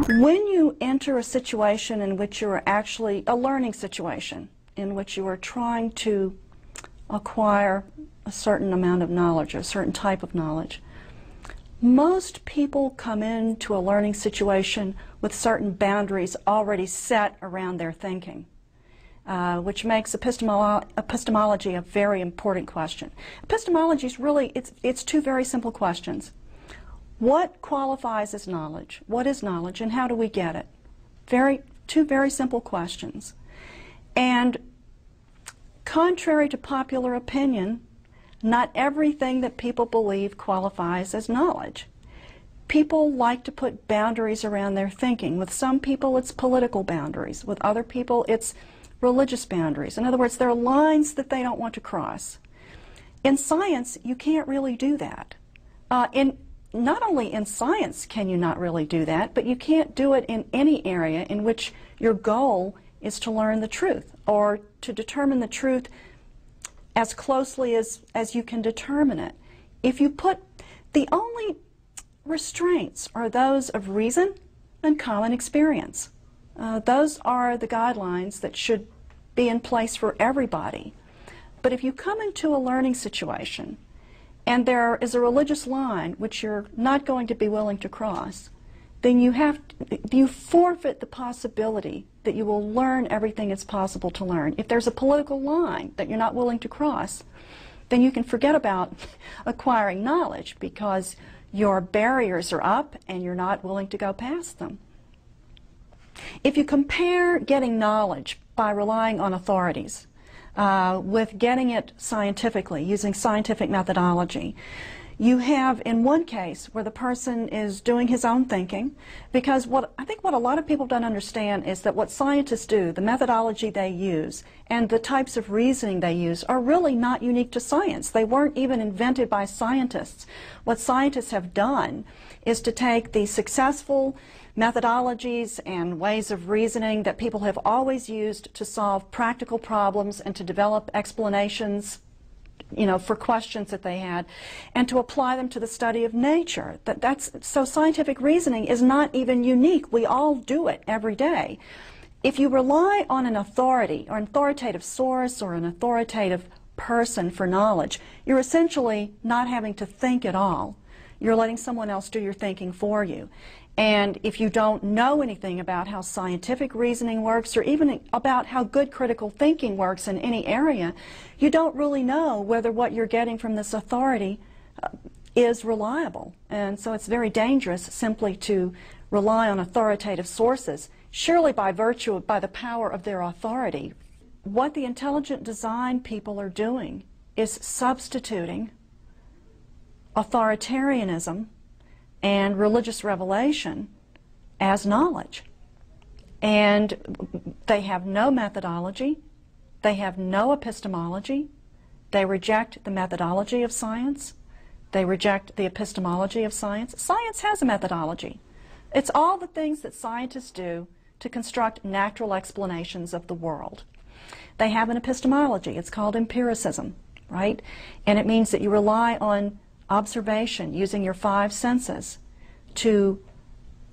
When you enter a situation in which you are actually, a learning situation, in which you are trying to acquire a certain amount of knowledge, or a certain type of knowledge, most people come into a learning situation with certain boundaries already set around their thinking, which makes epistemology a very important question. Epistemology is really, it's two very simple questions. What qualifies as knowledge? What is knowledge, and how do we get it? Two very simple questions. And contrary to popular opinion, not everything that people believe qualifies as knowledge. People like to put boundaries around their thinking. With some people, it's political boundaries. With other people, it's religious boundaries. In other words, there are lines that they don't want to cross. In science, you can't really do that. Not only in science can you not really do that, but you can't do it in any area in which your goal is to learn the truth, or to determine the truth as closely as you can determine it. If you put, the only restraints are those of reason and common experience. Those are the guidelines that should be in place for everybody. But if you come into a learning situation and there is a religious line which you're not going to be willing to cross, then you forfeit the possibility that you will learn everything it's possible to learn. If there's a political line that you're not willing to cross, then you can forget about acquiring knowledge, because your barriers are up and you're not willing to go past them. If you compare getting knowledge by relying on authorities with getting it scientifically, using scientific methodology, you have, in one case, where the person is doing his own thinking, because I think what a lot of people don't understand is that what scientists do, the methodology they use, and the types of reasoning they use are really not unique to science. They weren't even invented by scientists. What scientists have done is to take the successful methodologies and ways of reasoning that people have always used to solve practical problems and to develop explanations, for questions that they had, and to apply them to the study of nature. So scientific reasoning is not even unique. We all do it every day. If you rely on an authority, or an authoritative source, or an authoritative person for knowledge, you're essentially not having to think at all. You're letting someone else do your thinking for you. And if you don't know anything about how scientific reasoning works, or even about how good critical thinking works in any area, you don't really know whether what you're getting from this authority is reliable. And so it's very dangerous simply to rely on authoritative sources, surely by the power of their authority. What the intelligent design people are doing is substituting authoritarianism and religious revelation as knowledge. And they have no methodology, they have no epistemology, they reject the methodology of science, they reject the epistemology of science. Science has a methodology. It's all the things that scientists do to construct natural explanations of the world. They have an epistemology. It's called empiricism, right? And it means that you rely on observation, using your five senses to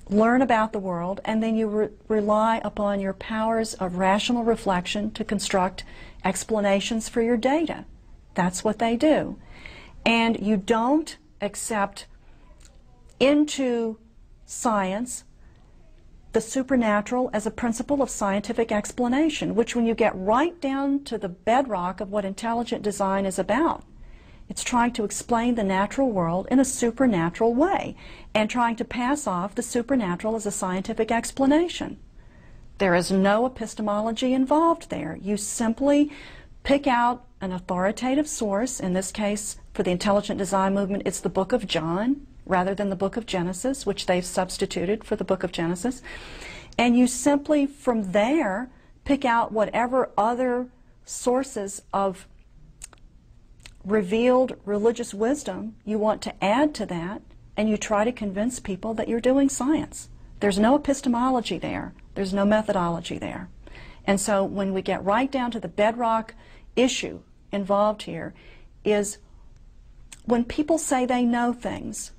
learn about the world, and then you rely upon your powers of rational reflection to construct explanations for your data. That's what they do. And you don't accept into science the supernatural as a principle of scientific explanation, which, when you get right down to the bedrock of what intelligent design is about, it's trying to explain the natural world in a supernatural way, and trying to pass off the supernatural as a scientific explanation. There is no epistemology involved there. You simply pick out an authoritative source. In this case, for the intelligent design movement, it's the book of John rather than the book of Genesis, which they've substituted for the book of Genesis. And you simply, from there, pick out whatever other sources of revealed religious wisdom you want to add to that, and you try to convince people that you're doing science. There's no epistemology there. There's no methodology there. And so when we get right down to the bedrock issue involved here is, when people say they know things,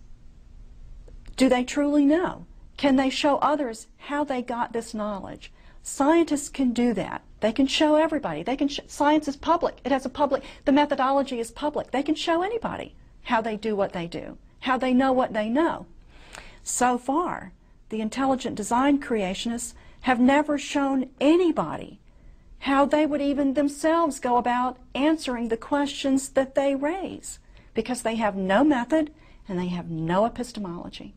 do they truly know? Can they show others how they got this knowledge? Scientists can do that. They can show everybody. Science is public. It has a public, the methodology is public. They can show anybody how they do what they do, how they know what they know. So far, the intelligent design creationists have never shown anybody how they would even themselves go about answering the questions that they raise, because they have no method and they have no epistemology.